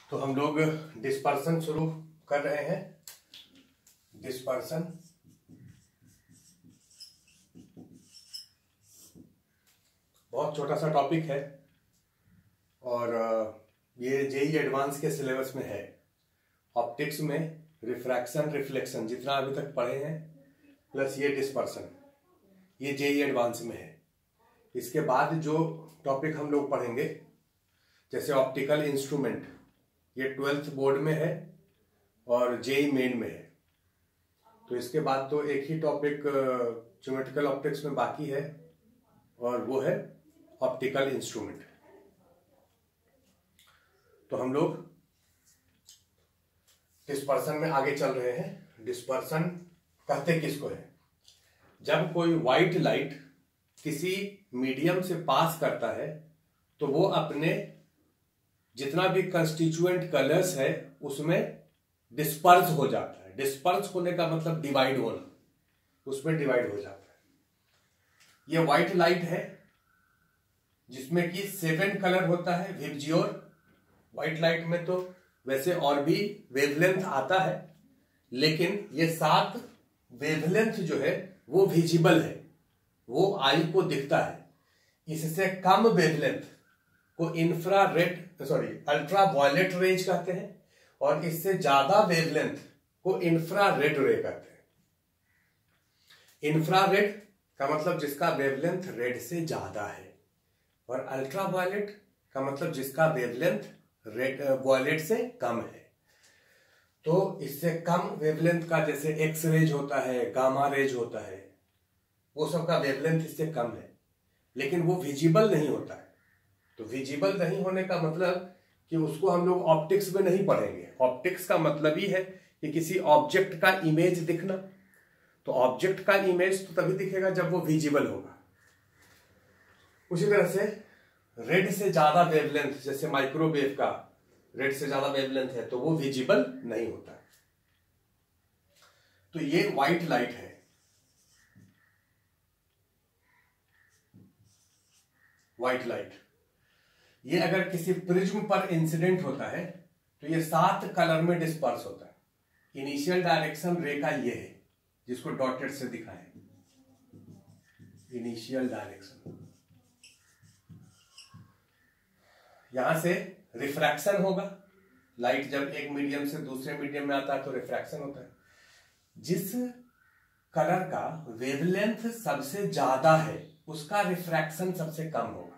तो हम लोग डिस्पर्सन शुरू कर रहे हैं। डिस्पर्सन बहुत छोटा सा टॉपिक है और ये जेईई एडवांस के सिलेबस में है। ऑप्टिक्स में रिफ्रैक्शन रिफ्लेक्शन जितना अभी तक पढ़े हैं प्लस ये डिस्पर्सन ये जेईई एडवांस में है। इसके बाद जो टॉपिक हम लोग पढ़ेंगे जैसे ऑप्टिकल इंस्ट्रूमेंट, ये 12th बोर्ड में है और जेईई मेन में है। तो इसके बाद तो एक ही टॉपिक ज्योमेट्रिकल ऑप्टिक्स में बाकी है और वो है ऑप्टिकल इंस्ट्रूमेंट। तो हम लोग डिस्पर्सन में आगे चल रहे हैं। डिस्पर्सन कहते किसको है? जब कोई व्हाइट लाइट किसी मीडियम से पास करता है तो वो अपने जितना भी कंस्टिट्यूएंट कलर्स है उसमें डिस्पर्स हो जाता है। डिस्पर्स होने का मतलब डिवाइड होना, उसमें डिवाइड हो जाता है। ये व्हाइट लाइट है जिसमें कि 7 कलर होता है विबजियोर। व्हाइट लाइट में तो वैसे और भी वेवलेंथ आता है, लेकिन ये 7 वेवलेंथ जो है वो विजिबल है, वो आई को दिखता है। इससे कम वेवलेंथ को अल्ट्रा वायलेट रेज कहते हैं और इससे ज्यादा वेवलेंथ को इंफ्रारेड रे कहते हैं। इंफ्रारेड का मतलब जिसका वेवलेंथ रेड से ज्यादा है और अल्ट्रा वायलेट का मतलब जिसका वेवलेंथ रेड वायलेट से कम है। तो इससे कम वेवलेंथ का जैसे एक्स रेज होता है, गामा रेज होता है, वो सब का वेवलेंथ इससे कम है, लेकिन वो विजिबल नहीं होता है। तो विजिबल नहीं होने का मतलब कि उसको हम लोग ऑप्टिक्स में नहीं पढ़ेंगे। ऑप्टिक्स का मतलब ही है कि किसी ऑब्जेक्ट का इमेज दिखना। तो ऑब्जेक्ट का इमेज तो तभी दिखेगा जब वो विजिबल होगा। उसी तरह से रेड से ज्यादा वेवलेंथ, जैसे माइक्रोवेव का रेड से ज्यादा वेवलेंथ है तो वो विजिबल नहीं होता है। तो ये व्हाइट लाइट है। व्हाइट लाइट ये अगर किसी प्रिज्म पर इंसिडेंट होता है तो ये 7 कलर में डिस्पर्स होता है। इनिशियल डायरेक्शन रे का ये है जिसको डॉटेड से दिखाएं। इनिशियल डायरेक्शन, यहां से रिफ्रैक्शन होगा। लाइट जब एक मीडियम से दूसरे मीडियम में आता है तो रिफ्रैक्शन होता है। जिस कलर का वेवलेंथ सबसे ज्यादा है उसका रिफ्रैक्शन सबसे कम होगा।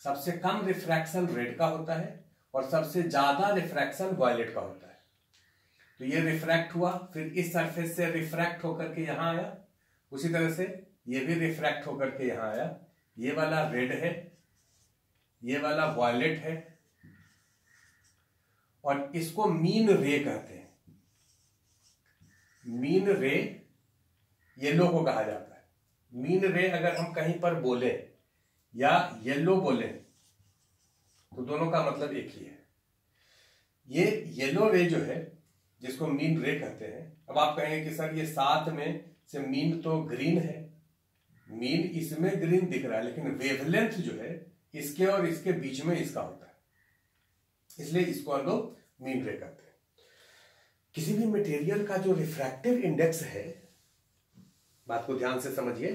सबसे कम रिफ्रैक्शन रेड का होता है और सबसे ज्यादा रिफ्रैक्शन वायलेट का होता है। तो ये रिफ्रैक्ट हुआ, फिर इस सरफेस से रिफ्रैक्ट होकर के यहां आया, उसी तरह से ये भी रिफ्रैक्ट होकर के यहां आया। ये वाला रेड है, ये वाला वायलेट है और इसको मीन रे कहते हैं। मीन रे येलो को कहा जाता है। मीन रे अगर हम कहीं पर बोले या येलो बोले तो दोनों का मतलब एक ही है। ये येलो रे जो है जिसको मीन रे कहते हैं। अब आप कहेंगे कि सर ये 7 में से मीन तो ग्रीन है, मीन इसमें ग्रीन दिख रहा है, लेकिन वेवलेंथ जो है इसके और इसके बीच में इसका होता है, इसलिए इसको हम लोग मीन रे कहते हैं। किसी भी मटेरियल का जो रिफ्रैक्टिव इंडेक्स है, बात को ध्यान से समझिए,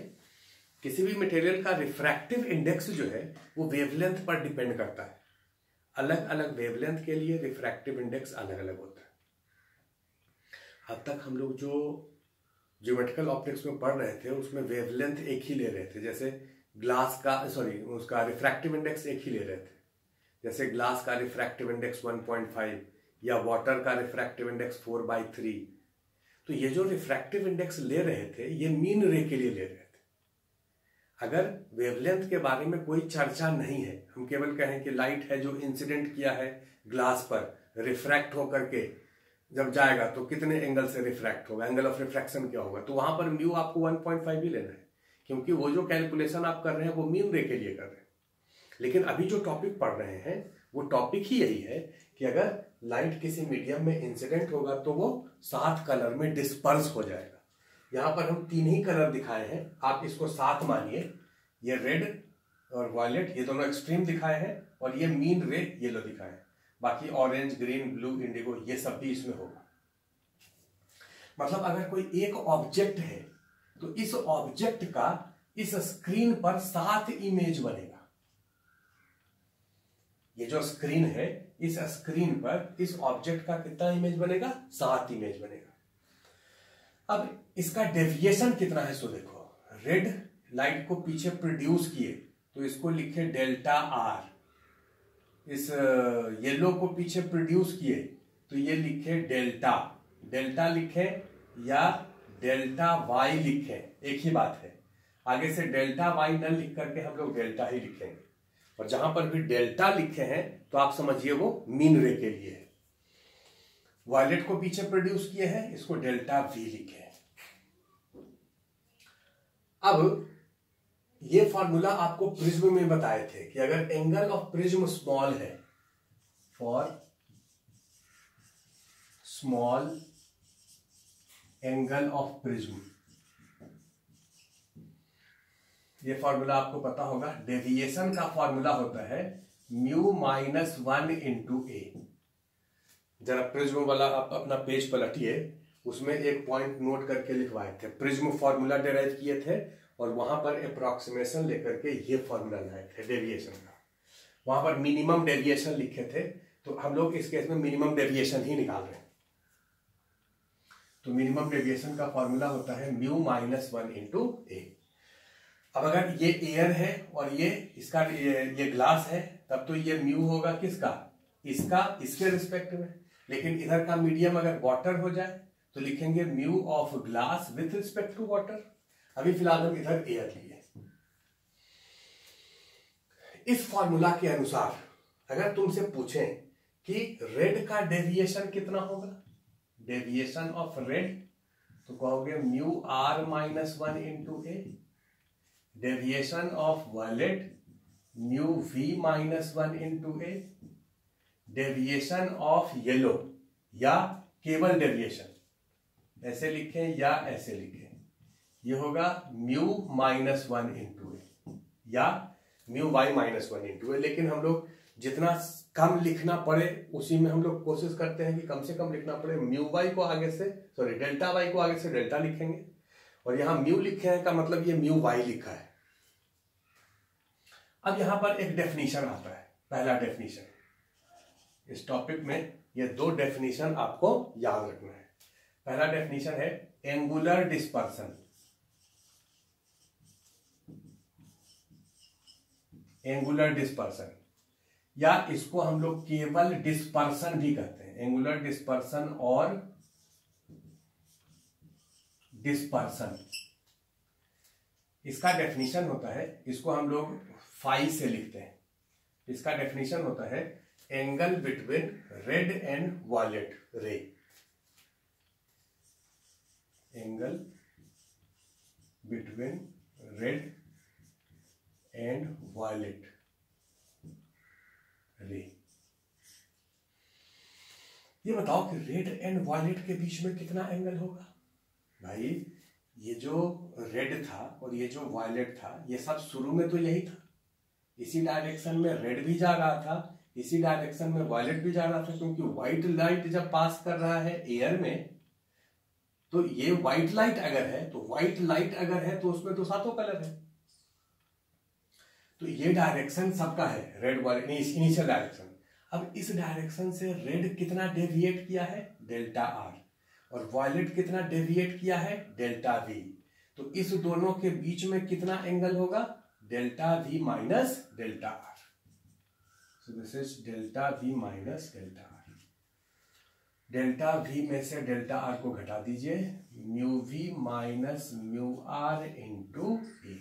किसी भी मटेरियल का रिफ्रैक्टिव इंडेक्स जो है वो वेवलेंथ पर डिपेंड करता है। अलग अलग वेवलेंथ के लिए रिफ्रैक्टिव इंडेक्स अलग अलग होता है। अब तक हम लोग जो ज्योमेट्रिकल ऑप्टिक्स में पढ़ रहे थे उसमें वेवलेंथ एक ही ले रहे थे। जैसे ग्लास का उसका रिफ्रैक्टिव इंडेक्स एक ही ले रहे थे। जैसे ग्लास का रिफ्रैक्टिव इंडेक्स 1.5 या वाटर का रिफ्रैक्टिव इंडेक्स 4/3। तो ये जो रिफ्रैक्टिव इंडेक्स ले रहे थे ये मीन रे के लिए ले रहे थे। अगर वेवलेंथ के बारे में कोई चर्चा नहीं है, हम केवल कहें कि लाइट है जो इंसिडेंट किया है ग्लास पर, रिफ्रैक्ट होकर के जब जाएगा तो कितने एंगल से रिफ्रैक्ट होगा, एंगल ऑफ रिफ्रैक्शन क्या होगा, तो वहां पर म्यू आपको 1.5 ही लेना है, क्योंकि वो जो कैलकुलेशन आप कर रहे हैं वो मीन रे के लिए कर रहे हैं। लेकिन अभी जो टॉपिक पढ़ रहे हैं वो टॉपिक ही यही है कि अगर लाइट किसी मीडियम में इंसिडेंट होगा तो वो 7 कलर में डिस्पर्स हो जाएगा। यहां पर हम 3 ही कलर दिखाए हैं, आप इसको 7 मानिए। ये रेड और वायलेट ये दोनों एक्सट्रीम दिखाए हैं और ये मीन रे येलो दिखाए हैं। बाकी ऑरेंज, ग्रीन, ब्लू, इंडिगो ये सब भी इसमें होगा। मतलब अगर कोई एक ऑब्जेक्ट है तो इस ऑब्जेक्ट का इस स्क्रीन पर 7 इमेज बनेगा। ये जो स्क्रीन है, इस स्क्रीन पर इस ऑब्जेक्ट का कितना इमेज बनेगा? 7 इमेज बनेगा। अब इसका डेविएशन कितना है? सो देखो, रेड लाइट को पीछे प्रोड्यूस किए तो इसको लिखे डेल्टा आर, इस येलो को पीछे प्रोड्यूस किए तो ये लिखे डेल्टा, डेल्टा लिखे या डेल्टा वाई लिखे, एक ही बात है। आगे से डेल्टा वाई न लिख करके हम लोग डेल्टा ही लिखेंगे, और जहां पर भी डेल्टा लिखे हैं तो आप समझिए वो मीन रे के लिए है। वायलेट को पीछे प्रोड्यूस किए हैं, इसको डेल्टा वी लिखे हैं। अब ये फॉर्मूला आपको प्रिज्म में बताए थे कि अगर एंगल ऑफ प्रिज्म स्मॉल है, for small angle of prism, ये फॉर्मूला आपको पता होगा। डेविएशन का फॉर्मूला होता है म्यू माइनस 1 इंटू ए। जरा प्रिज्म वाला आप अपना पेज पलटिए, उसमें एक पॉइंट नोट करके लिखवाए थे, प्रिज्म फॉर्मूला डेराइव किए थे और वहां पर अप्रोक्सीमेशन लेकर के ये फॉर्मूला लाए थे डेविएशन का। वहां पर मिनिमम डेविएशन लिखे थे, तो हम लोग इस केस में मिनिमम डेविएशन ही निकाल रहे हैं। तो मिनिमम डेविएशन का फॉर्मूला होता है म्यू माइनस 1 इंटू ए। अब अगर ये एयर है और ये इसका ये ग्लास है, तब तो ये म्यू होगा किसका? इसका, इसके रिस्पेक्ट में। लेकिन इधर का मीडियम अगर वाटर हो जाए तो लिखेंगे mu of glass with respect to water. अभी फिलहाल हम इधर एयर लिए। इस फॉर्मूला के अनुसार अगर तुमसे पूछें कि रेड का डेविएशन कितना होगा, डेविएशन ऑफ रेड, तो कहोगे mu R minus 1 into A. Deviation of violet mu V minus 1 into A. Deviation of yellow या केवल डेविएशन, ऐसे लिखें या ऐसे लिखें, ये होगा म्यू माइनस 1 इंटू ए या म्यू वाई माइनस 1 इंटू ए। लेकिन हम लोग जितना कम लिखना पड़े उसी में हम लोग कोशिश करते हैं कि कम से कम लिखना पड़े। म्यू वाई को आगे से, सॉरी डेल्टा वाई को आगे से डेल्टा लिखेंगे, और यहां म्यू लिखे हैं का मतलब ये म्यू वाई लिखा है। अब यहां पर एक डेफिनेशन आता है, पहला डेफिनेशन। इस टॉपिक में ये 2 डेफिनेशन आपको याद रखना है। पहला डेफिनेशन है एंगुलर डिस्पर्सन। एंगुलर डिस्पर्सन, या इसको हम लोग केवल डिस्पर्सन भी कहते हैं। एंगुलर डिस्पर्सन और डिस्पर्सन, इसका डेफिनेशन होता है, इसको हम लोग फाई से लिखते हैं। इसका डेफिनेशन होता है angle between red and violet ray. Angle between red and violet ray. ये बताओ कि रेड एंड वायलेट के बीच में कितना एंगल होगा? भाई ये जो रेड था और ये जो वायलेट था, ये सब शुरू में तो यही था। इसी डायरेक्शन में रेड भी जा रहा था, इसी डायरेक्शन में वायलेट भी जा रहा था, क्योंकि व्हाइट लाइट जब पास कर रहा है एयर में, तो ये व्हाइट लाइट अगर है तो व्हाइट लाइट अगर है तो उसमें तो 7 कलर है। तो ये डायरेक्शन सबका है, रेड वायलेट, इनिशियल डायरेक्शन। अब इस डायरेक्शन से रेड कितना डेविएट किया है? Delta R. और वायलेट कितना डेविएट किया है? Delta V. तो इस दोनों के बीच में कितना एंगल होगा? Delta V minus delta R. So this is delta V minus delta R. Delta V में से डेल्टा आर को घटा दीजिए, mu V minus mu R into A.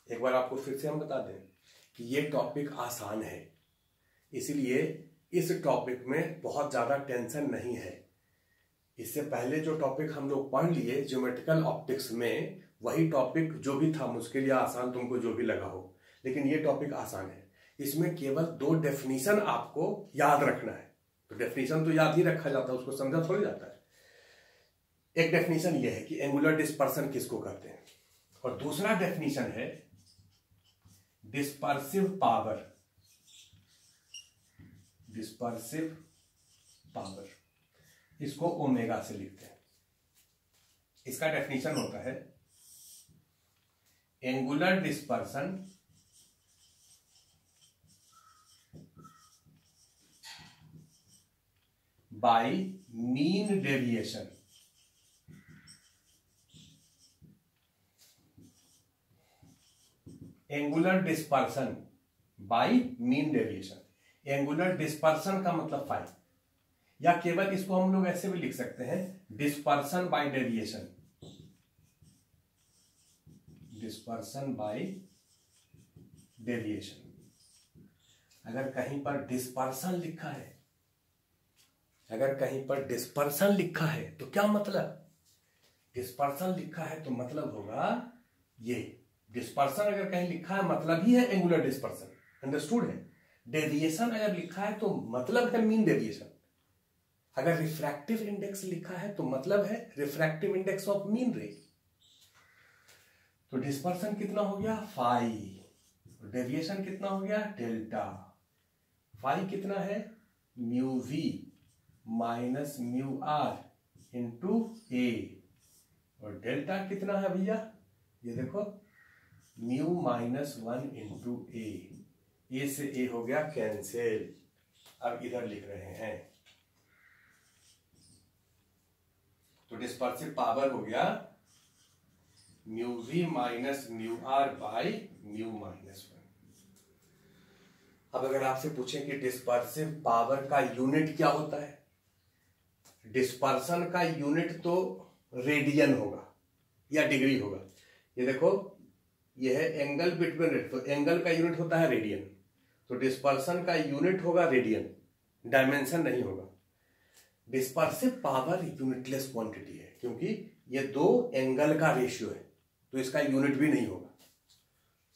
एक बार आपको फिर से हम बता दें कि ये टॉपिक आसान है, इसलिए इस टॉपिक में बहुत ज्यादा टेंशन नहीं है। इससे पहले जो टॉपिक हम लोग पढ़ लिए ज्योमेट्रिकल ऑप्टिक्स में, वही टॉपिक जो भी था मुश्किल या आसान तुमको जो भी लगा हो, लेकिन ये टॉपिक आसान है। इसमें केवल 2 डेफिनेशन आपको याद रखना है। तो डेफिनेशन तो याद ही रखा जाता है, उसको समझा थोड़ी जाता है। एक डेफिनेशन ये है कि एंगुलर डिस्पर्सन किसको कहते हैं, और दूसरा डेफिनेशन है डिस्पर्सिव पावर। डिस्पर्सिव पावर, इसको ओमेगा से लिखते हैं। इसका डेफिनेशन होता है angular dispersion by mean deviation. Angular dispersion by mean deviation. Angular dispersion का मतलब फाई, या केवल इसको हम लोग ऐसे भी लिख सकते हैं dispersion by deviation. Dispersion by deviation. अगर कहीं पर डिस्पर्सन लिखा है, अगर कहीं पर डिस्पर्सन लिखा है तो क्या मतलब? डिस्पर्सन लिखा है तो मतलब होगा ये डिस्पर्सन अगर कहीं लिखा है मतलब ही है एंगुलर डिस्पर्सन, अंडरस्टूड है। डेविएशन अगर लिखा है तो मतलब है मीन डेविएशन। अगर रिफ्रैक्टिव इंडेक्स लिखा है तो मतलब है रिफ्रैक्टिव इंडेक्स ऑफ मीन रे। तो डिस्पर्सन कितना हो गया? फाई। डेविएशन कितना हो गया? डेल्टा। फाई कितना है? Mu V minus mu R into A. और डेल्टा कितना है भैया? ये देखो म्यू माइनस 1 इंटू ए से ए हो गया कैंसिल। अब इधर लिख रहे हैं तो डिस्पर्सिव पावर हो गया mu V minus mu R by mu minus 1। अब अगर आपसे पूछें कि डिस्पर्सिव पावर का यूनिट क्या होता है, डिस्पर्सन का यूनिट तो रेडियन होगा या डिग्री होगा। ये देखो ये है एंगल बिटवीन रेड, तो एंगल का यूनिट होता है रेडियन, तो डिस्पर्सन का यूनिट होगा रेडियन, डायमेंशन नहीं होगा। डिस्पर्सिव पावर यूनिटलेस क्वांटिटी है क्योंकि ये दो एंगल का रेशियो है, तो इसका यूनिट भी नहीं होगा।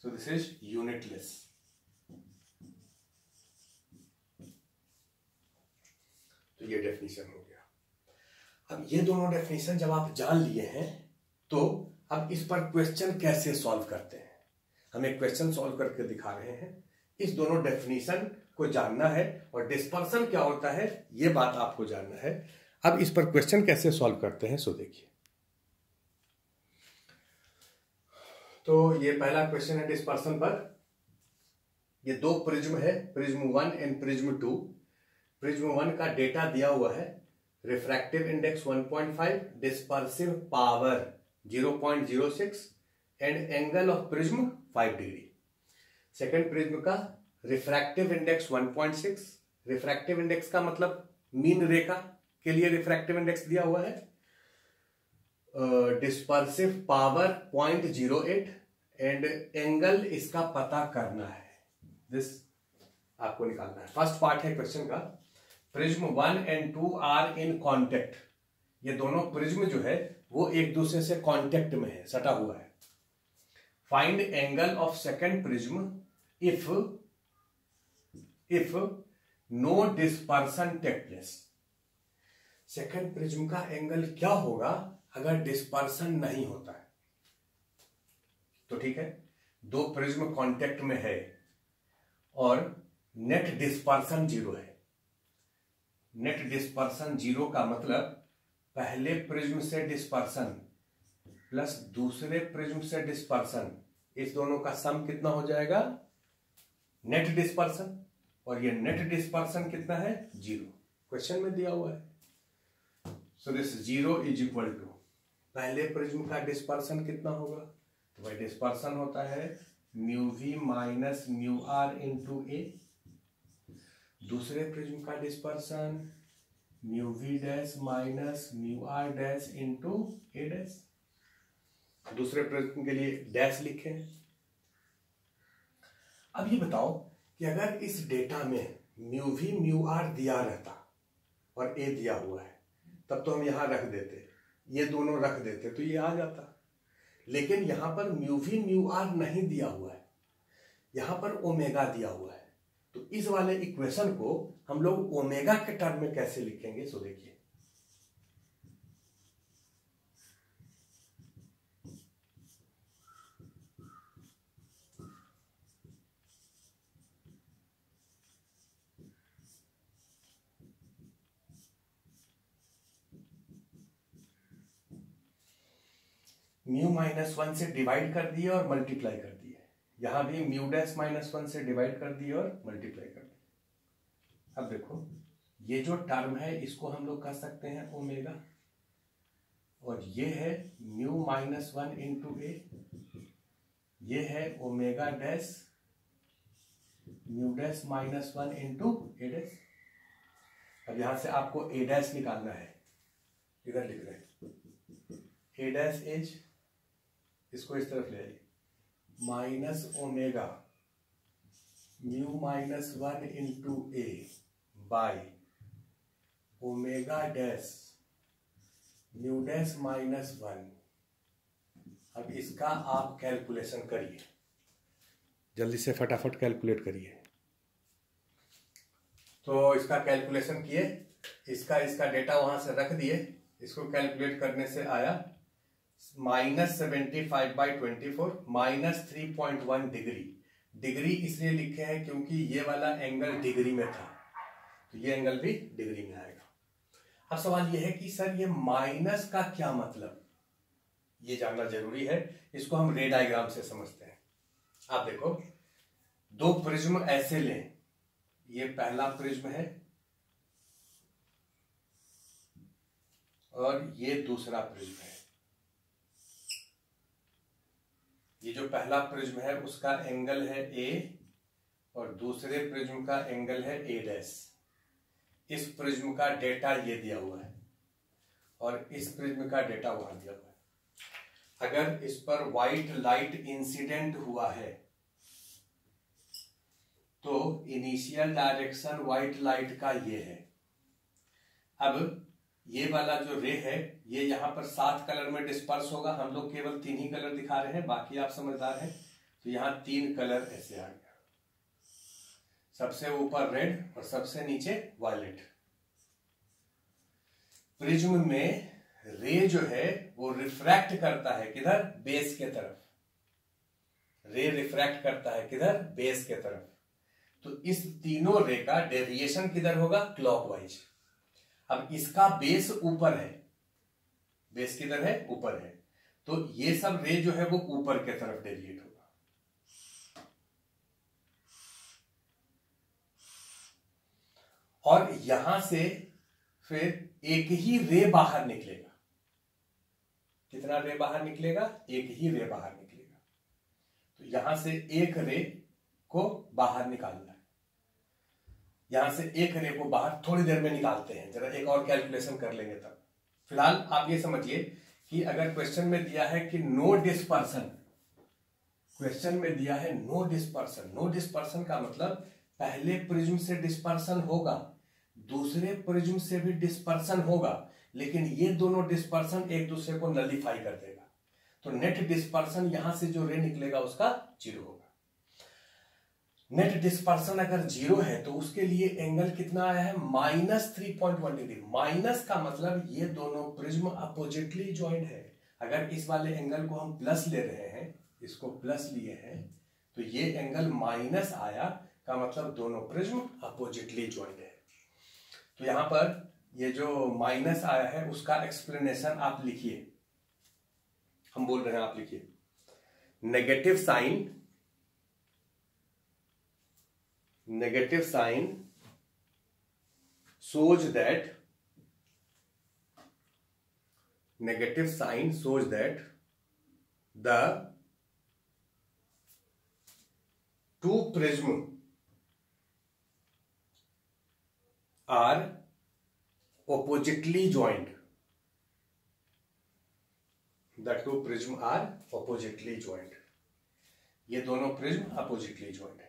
सो दिस इज यूनिटलेस। तो ये डेफिनेशन हो गया। अब ये दोनों डेफिनेशन जब आप जान लिए हैं तो अब इस पर क्वेश्चन कैसे सॉल्व करते हैं, हम एक क्वेश्चन सॉल्व करके दिखा रहे हैं। इस दोनों डेफिनेशन को जानना है और डिस्पर्सन क्या होता है ये बात आपको जानना है। अब इस पर क्वेश्चन कैसे सॉल्व करते हैं सो देखिए। तो ये पहला क्वेश्चन है डिस्पर्सन पर। ये दो प्रिज्म है, प्रिज्म 1 एंड प्रिज्म 2। प्रिज्म 1 का डेटा दिया हुआ है, refractive index 1.5, dispersive power 0.06 and angle of prism 5 degree. Second prism का रिफ्रैक्टिव इंडेक्स 1.6, रिफ्रैक्टिव इंडेक्स का मतलब मीन रेखा के लिए रिफ्रैक्टिव इंडेक्स दिया हुआ है, डिस्पर्सिव पावर 0.08 एंड एंगल इसका पता करना है, दिस आपको निकालना है। फर्स्ट पार्ट है क्वेश्चन का, prism 1 and 2 are in contact. ये दोनों प्रिज्म जो है वो एक दूसरे से कांटेक्ट में है, सटा हुआ है। Find angle of second prism if no dispersion take place. Second prism का एंगल क्या होगा अगर डिस्पर्सन नहीं होता है? तो ठीक है, दो प्रिज्म कांटेक्ट में है और नेट डिस्पर्सन 0 है। नेट डिस्पर्सन 0 का मतलब पहले प्रिज्म से डिस्पर्सन प्लस दूसरे प्रिज्म से डिस्पर्सन, इस दोनों का सम कितना हो जाएगा? Net dispersion. और ये नेट डिस्पर्सन कितना है? 0, क्वेश्चन में दिया हुआ है। So this 0 is equal to पहले प्रिज्म का डिस्पर्सन कितना होगा? तो भाई डिस्पर्सन होता है mu V minus mu R into A. दूसरे प्रिज्म का dispersion mu V dash minus mu R dash into A dash. दूसरे प्रिज्म के लिए डैश लिखें। अब ये बताओ कि अगर इस डेटा में म्यू वी म्यू आर दिया रहता और ए दिया हुआ है तब तो हम यहां रख देते, ये दोनों रख देते तो ये आ जाता। लेकिन यहां पर म्यू वी म्यू आर नहीं दिया हुआ है, यहां पर ओमेगा दिया हुआ है। तो इस वाले इक्वेशन को हम लोग ओमेगा के टर्म में कैसे लिखेंगे सो देखिए। म्यू माइनस वन से डिवाइड कर दिए और मल्टीप्लाई कर दिए, यहां भी म्यू डैश माइनस वन से डिवाइड कर दिए और मल्टीप्लाई कर दिए। अब देखो ये जो टर्म है इसको हम लोग कह सकते हैं ओमेगा, और ये है mu minus one into A, ये है omega dash mu dash minus one into A dash. अब यहां से आपको ए डैश निकालना है, इधर लिख रहे हैं ए डैश एज, इसको इस तरफ ले आइए, minus omega mu minus one into A by omega dash mu dash minus one. अब इसका आप कैलकुलेशन करिए, जल्दी से फटाफट कैलकुलेट करिए। तो इसका कैलकुलेशन किए, इसका डेटा वहां से रख दिए, इसको कैलकुलेट करने से आया -75/24 -3.1 डिग्री। डिग्री इसलिए लिखे हैं क्योंकि ये वाला एंगल डिग्री में था, तो ये एंगल भी डिग्री में आएगा। अब सवाल ये है कि सर ये माइनस का क्या मतलब, ये जानना जरूरी है। इसको हम रे डायग्राम से समझते हैं। आप देखो दो प्रिज्म ऐसे लें, ये पहला प्रिज्म है और ये दूसरा प्रिज्म है। ये जो पहला प्रिज्म है उसका एंगल है ए और दूसरे प्रिज्म का एंगल है ए डैश। इस प्रिज्म का डेटा ये दिया हुआ है और इस प्रिज्म का डेटा वहां दिया हुआ है। अगर इस पर व्हाइट लाइट इंसिडेंट हुआ है तो इनिशियल डायरेक्शन व्हाइट लाइट का ये है। अब ये वाला जो रे है ये यहां पर 7 कलर में डिस्पर्स होगा, हम लोग केवल 3 ही कलर दिखा रहे हैं, बाकी आप समझदार हैं। तो यहां 3 कलर ऐसे आ गया, सबसे ऊपर रेड और सबसे नीचे वायलेट। प्रिज्म में रे जो है वो रिफ्रैक्ट करता है किधर, बेस के तरफ। रे रिफ्रैक्ट करता है किधर, बेस के तरफ। तो इस तीनों रे का डेविएशन किधर होगा, क्लॉकवाइज। अब इसका बेस ऊपर है, बेस किधर है, ऊपर है, तो ये सब रे जो है वो ऊपर के तरफ डेविएट होगा। और यहां से फिर एक ही रे बाहर निकलेगा। कितना रे बाहर निकलेगा, एक ही रे बाहर निकलेगा। तो यहां से एक रे को बाहर निकालना है, यहां से एक रे को बाहर थोड़ी देर में निकालते हैं, जरा एक और कैलकुलेशन कर लेंगे तब। फिलहाल आप ये समझिए कि अगर क्वेश्चन में दिया है कि नो डिस्पर्सन, क्वेश्चन में दिया है नो डिस्पर्सन। नो डिस्पर्सन का मतलब पहले प्रिज्म से डिस्पर्सन होगा, दूसरे प्रिज्म से भी डिस्पर्सन होगा, लेकिन ये दोनों डिस्पर्सन एक दूसरे को नलिफाई कर देगा। तो नेट डिस्पर्सन यहां से जो रे निकलेगा उसका 0 होगा। नेट डिस्पर्सन अगर 0 है तो उसके लिए एंगल कितना आया है, -3.1 डिग्री। माइनस का मतलब ये दोनों प्रिज्म अपोजिटली ज्वाइंट है। अगर इस वाले एंगल को हम प्लस ले रहे हैं, इसको प्लस लिए हैं, तो ये एंगल माइनस आया का मतलब दोनों प्रिज्म अपोजिटली ज्वाइंट है। तो यहां पर ये जो माइनस आया है उसका एक्सप्लेनेशन आप लिखिए, हम बोल रहे हैं आप लिखिए। Negative sign shows that the two prism are oppositely joined. The two prism are oppositely joined. ये दोनों प्रिज्म अपोजिटली ज्वाइंट है।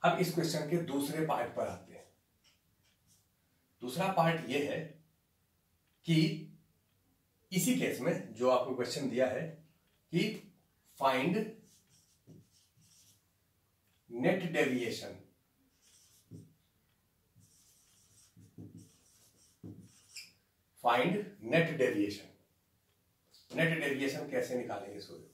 अब इस क्वेश्चन के दूसरे पार्ट पर आते हैं। दूसरा पार्ट ये है कि इसी केस में जो आपको क्वेश्चन दिया है कि find net deviation, find net deviation. Net deviation कैसे निकालेंगे इसको देखो।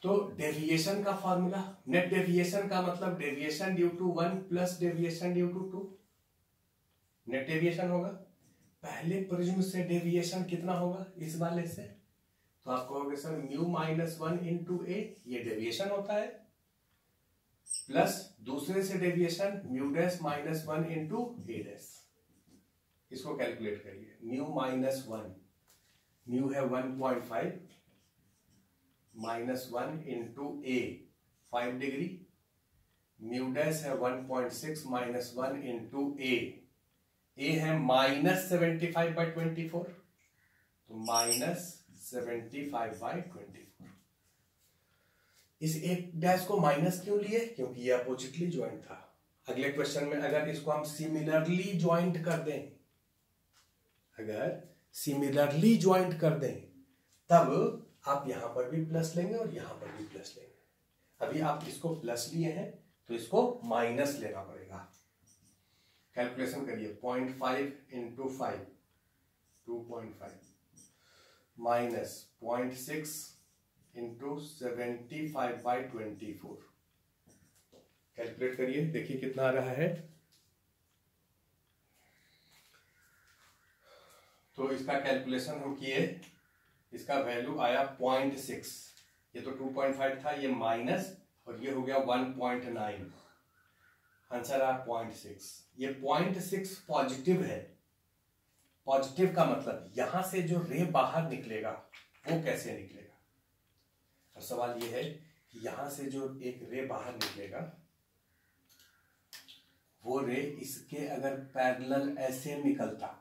तो डेविएशन का फॉर्मूला, नेट डेविएशन का मतलब deviation due to 1 plus deviation due to 2। Net deviation होगा पहले प्रिज्म से डेविएशन कितना होगा इस वाले से, तो आप कहोगे sir mu minus 1 into A, ये डेविएशन होता है, प्लस दूसरे से deviation mu dash minus 1 into A dash. इसको कैलकुलेट करिए, म्यू माइनस 1, म्यू है 1.5 minus 1 into A 5 degree, mu dash है 1.6 माइनस 1 इंटू ए है माइनस 75/24, तो माइनस 75/24। इस एक डैश को माइनस क्यों लिए, क्योंकि ये अपोजिटली ज्वाइंट था। अगले क्वेश्चन में अगर इसको हम सिमिलरली ज्वाइंट कर दें, अगर सिमिलरली ज्वाइंट कर दें तब आप यहां पर भी प्लस लेंगे और यहां पर भी प्लस लेंगे। अभी आप इसको प्लस लिए हैं तो इसको माइनस लेना पड़ेगा। कैलकुलेशन करिए, 0.5 इंटू 5 2.5 माइनस 0.6 इंटू 75/24। कैलकुलेट करिए, देखिए कितना आ रहा है। तो इसका कैलकुलेशन हम किए, इसका वैल्यू आया 0.6, ये तो 2.5 था, ये माइनस और ये हो गया 1.9, आंसर आया 0.6। ये 0.6 पॉजिटिव है। पॉजिटिव का मतलब यहां से जो रे बाहर निकलेगा वो कैसे निकलेगा। और सवाल ये है कि यहां से जो एक रे बाहर निकलेगा वो रे इसके अगर पैरेलल ऐसे निकलता,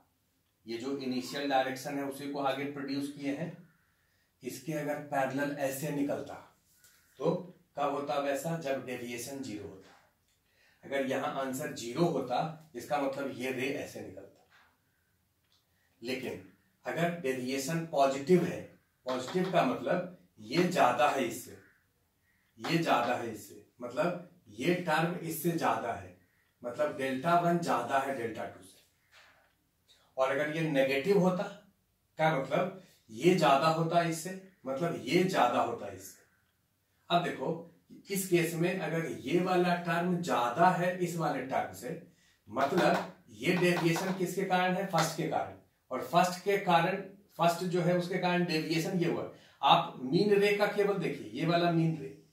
ये जो इनिशियल डायरेक्शन है उसी को आगे प्रोड्यूस किए हैं, इसके अगर पैरेलल ऐसे निकलता तो कब होता वैसा, जब डेविएशन 0 होता। अगर यहां आंसर 0 होता इसका मतलब ये रे ऐसे निकलता। लेकिन अगर डेविएशन पॉजिटिव है, पॉजिटिव का मतलब ये ज्यादा है इससे, ये ज्यादा है इससे, मतलब ये टर्म इससे ज्यादा है, मतलब डेल्टा 1 ज्यादा है डेल्टा 2 से। और अगर ये नेगेटिव होता, क्या मतलब ये ज्यादा होता इससे, मतलब ये ज्यादा होता इससे। अब देखो इस केस में अगर ये वाला टर्म ज्यादा है इस वाले टर्म से, मतलब ये डेविएशन किसके कारण है, फर्स्ट के कारण, और फर्स्ट के कारण, फर्स्ट जो है उसके कारण डेविएशन ये हुआ। आप मीन रे का केवल देखिए, ये वाला मीन रे,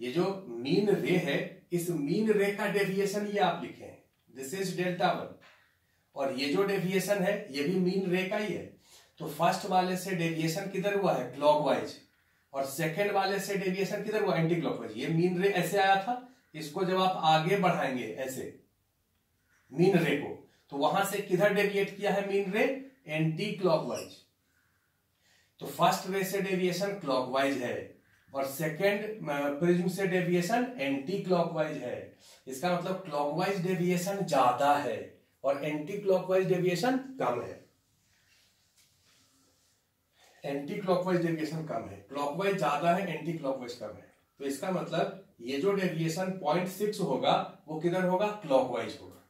ये जो मीन रे है, इस मीन रे का डेविएशन ये आप लिखे हैं, दिस इज डेल्टा 1, और ये जो डेविएशन है ये भी मीन रे का ही है। तो फर्स्ट वाले से डेविएशन किधर हुआ है, क्लॉकवाइज, और सेकंड वाले से डेविएशन किधर हुआ, एंटी क्लॉकवाइज। ये मीन रे ऐसे आया था, इसको जब आप आगे बढ़ाएंगे ऐसे मीन रे को, तो वहां से किधर डेविएट किया है मीन रे, एंटी क्लॉकवाइज। तो फर्स्ट रे से डेविएशन क्लॉकवाइज है और सेकंड प्रिज्म से डेविएशन एंटी क्लॉकवाइज है। इसका मतलब क्लॉकवाइज डेविएशन ज्यादा है और एंटी क्लॉकवाइज डेविएशन कम है। एंटी क्लॉकवाइज डेविएशन कम है, क्लॉकवाइज ज्यादा है, एंटी क्लॉकवाइज कम है। तो इसका मतलब ये जो डेविएशन 0.6 होगा वो किधर होगा, क्लॉकवाइज होगा।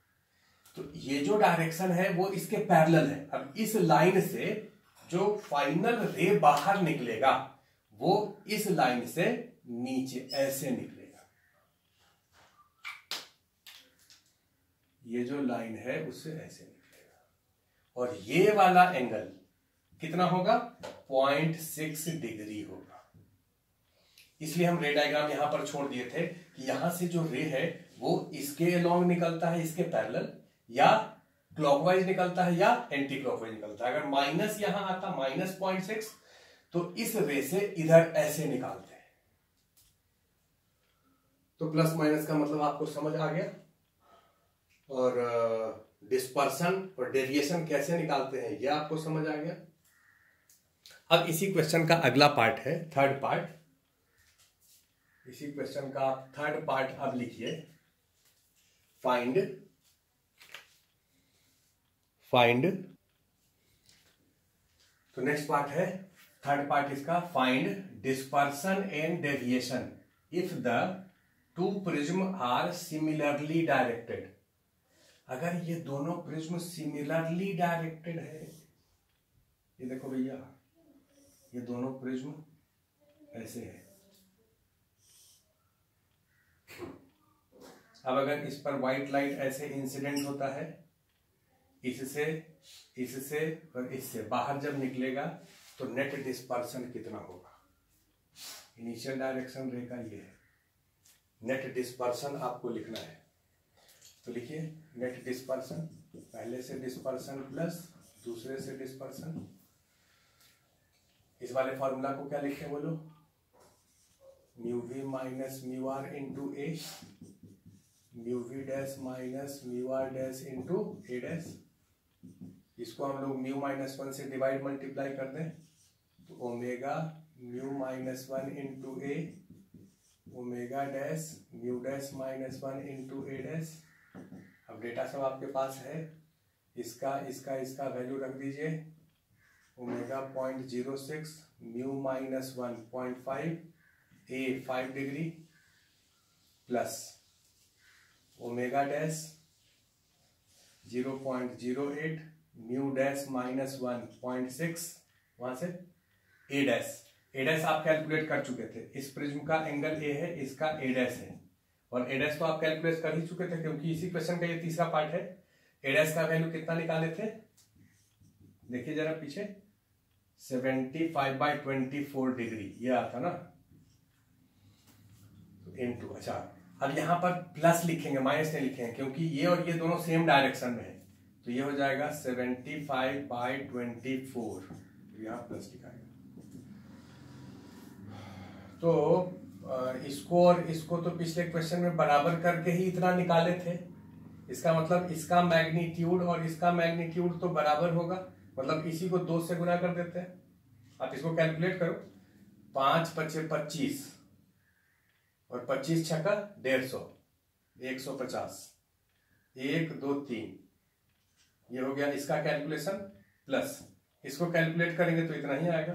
तो ये जो डायरेक्शन है वो इसके पैरेलल है। अब इस लाइन से जो फाइनल रे बाहर निकलेगा वो इस लाइन से नीचे ऐसे निकलेगा। ये जो लाइन है उससे ऐसे निकलेगा, और ये वाला एंगल कितना होगा, 0.6 डिग्री होगा। इसलिए हम रे डायग्राम यहां पर छोड़ दिए थे कि यहां से जो रे है वो इसके अलोंग निकलता है, इसके पैरेलल, या क्लॉकवाइज निकलता है या एंटी क्लॉकवाइज निकलता है। अगर माइनस यहां आता माइनस 0.6 तो इस रे से इधर ऐसे निकालते हैं। तो प्लस माइनस का मतलब आपको समझ आ गया, और डिस्पर्सन और डेविएशन कैसे निकालते हैं ये आपको समझ आ गया। अब इसी क्वेश्चन का अगला पार्ट है, थर्ड पार्ट। इसी क्वेश्चन का थर्ड पार्ट अब लिखिए, फाइंड तो नेक्स्ट पार्ट है, थर्ड पार्ट इसका, find dispersion and deviation if the two prism are similarly directed. अगर ये दोनों प्रिज्म सिमिलरली डायरेक्टेड है, ये देखो भैया, ये दोनों प्रिज्म ऐसे है। अब अगर इस पर व्हाइट लाइट ऐसे इंसिडेंट होता है, इससे इससे और इससे बाहर जब निकलेगा तो नेट डिस्पर्सन कितना होगा। इनिशियल डायरेक्शन रे का ये है, नेट डिस्पर्सन आपको लिखना है। तो लिखिए नेट डिस्पर्सन, पहले से डिस्पर्सन प्लस दूसरे से डिस्पर्सन। इस वाले फॉर्मूला को क्या लिखे बोलो, mu V minus mu R into A, mu V dash minus mu R dash into A dash. इसको हम लोग म्यू माइनस 1 से डिवाइड मल्टीप्लाई कर दें तो omega mu minus 1 into A omega dash mu dash minus 1 into A dash. अब data सब आपके पास है, इसका इसका इसका वैल्यू रख दीजिए, ओमेगा 0.06 म्यू माइनस 1.5 ए 5 degree plus omega dash 0.08 mu dash minus 1.6 वहां से ए डैश आप कैलकुलेट कर चुके थे। इस प्रिज्म का एंगल ए है, इसका ए डैश है, और ए डैश तो आप कैलकुलेट कर ही चुके थे क्योंकि इसी क्वेश्चन का ये तीसरा पार्ट है। ए डैश का वैल्यू कितना निकाले थे, देखिए जरा पीछे, 75/24 डिग्री ये आता ना, तो इनटू। अच्छा अब यहां पर प्लस लिखेंगे, माइनस नहीं लिखेंगे क्योंकि ये और ये दोनों सेम डायरेक्शन में है, तो ये हो जाएगा 75/24, यहां प्लस लिखाएगा। तो इसको और इसको तो पिछले क्वेश्चन में बराबर करके ही इतना निकाले थे, इसका मतलब इसका मैग्नीट्यूड और इसका मैग्नीट्यूड तो बराबर होगा, मतलब इसी को 2 से गुना कर देते हैं। आप इसको कैलकुलेट करो, 5 × 25 और 25 छक्का 150, 150, 1 2 3, ये हो गया इसका कैलकुलेशन, प्लस इसको कैलकुलेट करेंगे तो इतना ही आएगा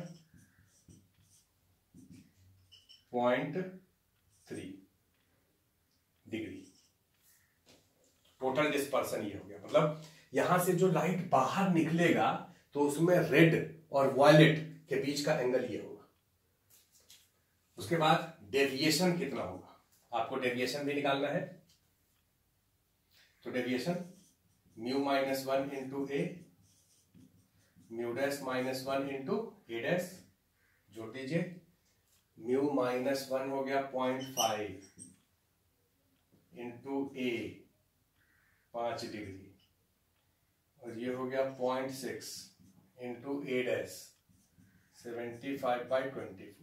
0.3 डिग्री। टोटल डिस्पर्सन ये हो गया, मतलब यहां से जो लाइट बाहर निकलेगा तो उसमें रेड और वायलेट के बीच का एंगल ये होगा। उसके बाद डेविएशन कितना होगा, आपको डेविएशन भी निकालना है। तो deviation mu minus 1 into A mu dash minus 1 into A dash, जोड़ दीजिए, म्यू माइनस 1 हो गया 0.5 इंटू ए 5 डिग्री, और ये हो गया 0.6 इंटू ए डैश 75/24।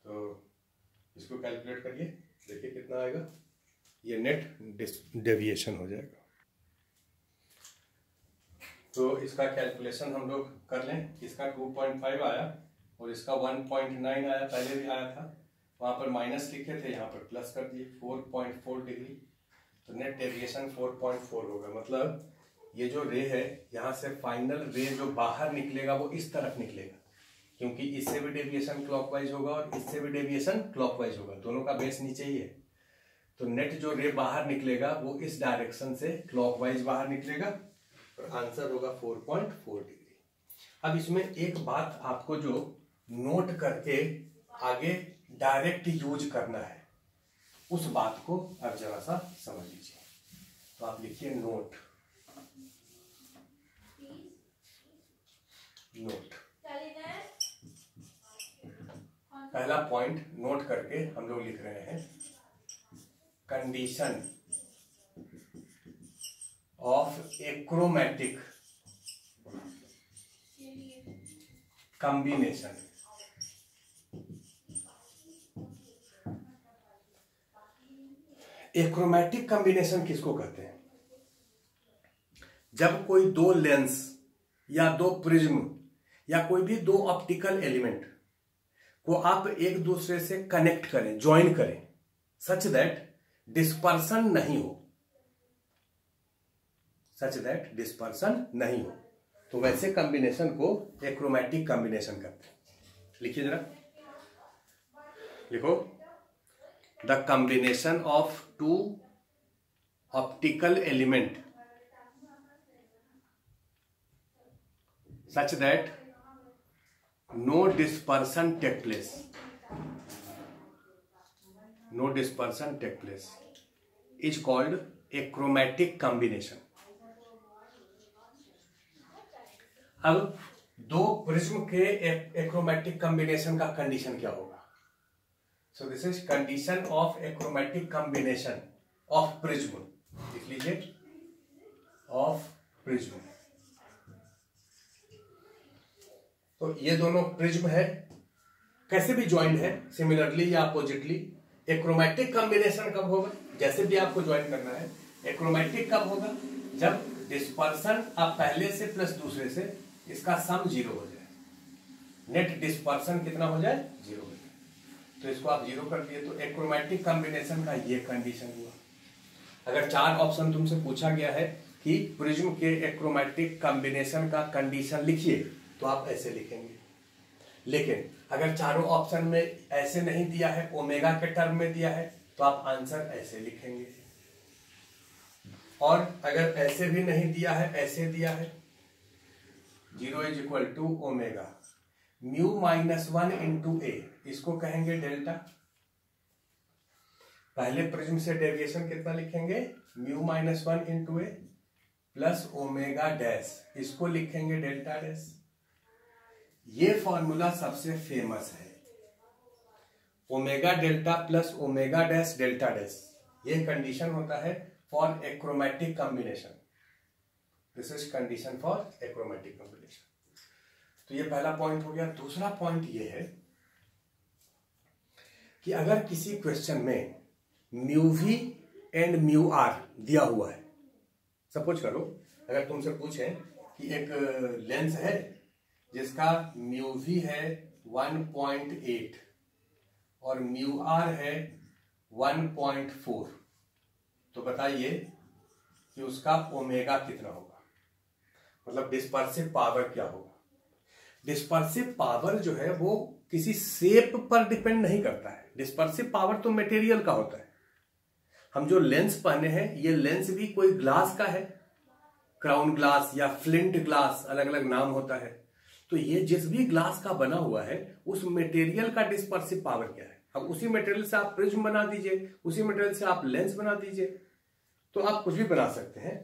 तो इसको कैलकुलेट करिए, देखिए कितना आएगा, ये नेट डेविएशन हो जाएगा। तो इसका कैलकुलेशन हम लोग कर लें, इसका 2.5 आया और इसका 1.9 आया, पहले भी आया था, वहां पर माइनस लिखे थे, यहाँ पर प्लस कर दिए, 4.4 डिग्री। तो नेट डेविएशन 4.4 होगा, मतलब ये जो रे है यहाँ से फाइनल रे जो बाहर निकलेगा वो इस तरफ निकलेगा, क्योंकि इससे भी डेविएशन क्लॉकवाइज होगा और इससे भी डेविएशन क्लॉकवाइज होगा, दोनों का बेस नीचे ही है। तो नेट जो रे बाहर निकलेगा वो इस डायरेक्शन से क्लॉकवाइज बाहर निकलेगा, और आंसर होगा 4.4 डिग्री। अब इसमें एक बात आपको जो नोट करके आगे डायरेक्ट यूज करना है, उस बात को अब जरा सा समझ लीजिए। तो आप लिखिए नोट, नोट। पहला पॉइंट नोट करके हम लोग लिख रहे हैं, condition of achromatic combination. Achromatic combination किसको कहते हैं? जब कोई दो लेंस या दो प्रिज्म या कोई भी दो ऑप्टिकल एलिमेंट को आप एक दूसरे से कनेक्ट करें, ज्वाइन करें, सच दैट डिस्पर्सन नहीं हो, सच दैट डिस्पर्सन नहीं हो, तो वैसे कॉम्बिनेशन को एक्रोमैटिक कॉम्बिनेशन कहते हैं। लिखिए जरा, लिखो, the combination of two optical element such that no dispersion take place, no dispersion take place is called achromatic combination. अब दो प्रिज्म के एक्रोमेटिक कॉम्बिनेशन का कंडीशन क्या होगा? सो this is condition of achromatic combination of prism. लिख लीजिए, of prism. तो ये दोनों प्रिज्म है, कैसे भी ज्वाइंट है, सिमिलरली या अपोजिटली। एक्रोमेटिक कॉम्बिनेशन कब होगा? जैसे भी आपको ज्वाइन करना है। एक्रोमेटिक कब होगा? जब डिस्पर्सन आप पहले से प्लस दूसरे से इसका सम 0 हो जाए, नेट डिस्पर्सन कितना हो जाए? 0 हो जाए। तो इसको आप 0 कर दिए, तो एक्रोमेटिक कॉम्बिनेशन का ये कंडीशन हुआ। अगर 4 ऑप्शन तुमसे पूछा गया है कि प्रिज्म के एक्रोमेटिक कॉम्बिनेशन का कंडीशन लिखिए, तो आप ऐसे लिखेंगे। लेकिन अगर चारों ऑप्शन में ऐसे नहीं दिया है, ओमेगा के टर्म में दिया है, तो आप आंसर ऐसे लिखेंगे। और अगर ऐसे भी नहीं दिया है, ऐसे दिया है, 0 is equal to omega mu -1 into A, इसको कहेंगे डेल्टा। पहले प्रिज्म से डेविएशन कितना लिखेंगे? Mu -1 into A plus omega dash, इसको लिखेंगे डेल्टा डैश। ये फॉर्मूला सबसे फेमस है, omega delta plus omega dash delta dash. ये कंडीशन होता है for achromatic combination. This is condition for achromatic combination. तो ये पहला पॉइंट हो गया। दूसरा पॉइंट ये है कि अगर किसी क्वेश्चन में mu V and mu R दिया हुआ है, सपोज करो अगर तुमसे पूछें कि एक लेंस है जिसका म्यू वी है 1.8 और म्यू आर है 1.4, तो बताइए कि उसका ओमेगा कितना होगा, मतलब डिस्पर्सिव पावर क्या होगा। डिस्पर्सिव पावर जो है वो किसी शेप पर डिपेंड नहीं करता है। डिस्पर्सिव पावर तो मटेरियल का होता है। हम जो लेंस पहने हैं, ये लेंस भी कोई ग्लास का है, क्राउन ग्लास या फ्लिंट ग्लास, अलग अलग नाम होता है। तो ये जिस भी ग्लास का बना हुआ है, उस मटेरियल का डिस्पर्सिव पावर क्या है। अब उसी मटेरियल से आप प्रिज्म बना दीजिए, उसी मटेरियल से आप लेंस बना दीजिए, तो आप कुछ भी बना सकते हैं।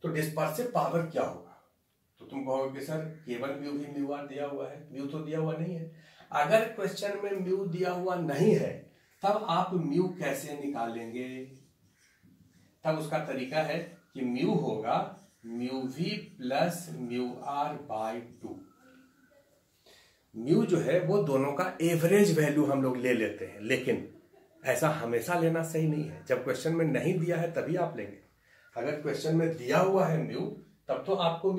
तो डिस्पर्सिव पावर क्या होगा? तो तुम कहोगे सर केवल म्यू भी म्यू आर दिया हुआ है, म्यू तो दिया हुआ नहीं है। अगर क्वेश्चन में म्यू दिया हुआ नहीं है, तब आप म्यू कैसे निकालेंगे? तब उसका तरीका है कि म्यू होगा mu V plus mu R by 2। Mu जो है वो दोनों का एवरेज वैल्यू हम लोग ले लेते हैं, लेकिन ऐसा हमेशा लेना सही नहीं है। जब क्वेश्चन में नहीं दिया है तभी आप लेंगे। अगर क्वेश्चन में दिया हुआ है म्यू, तब तो आपको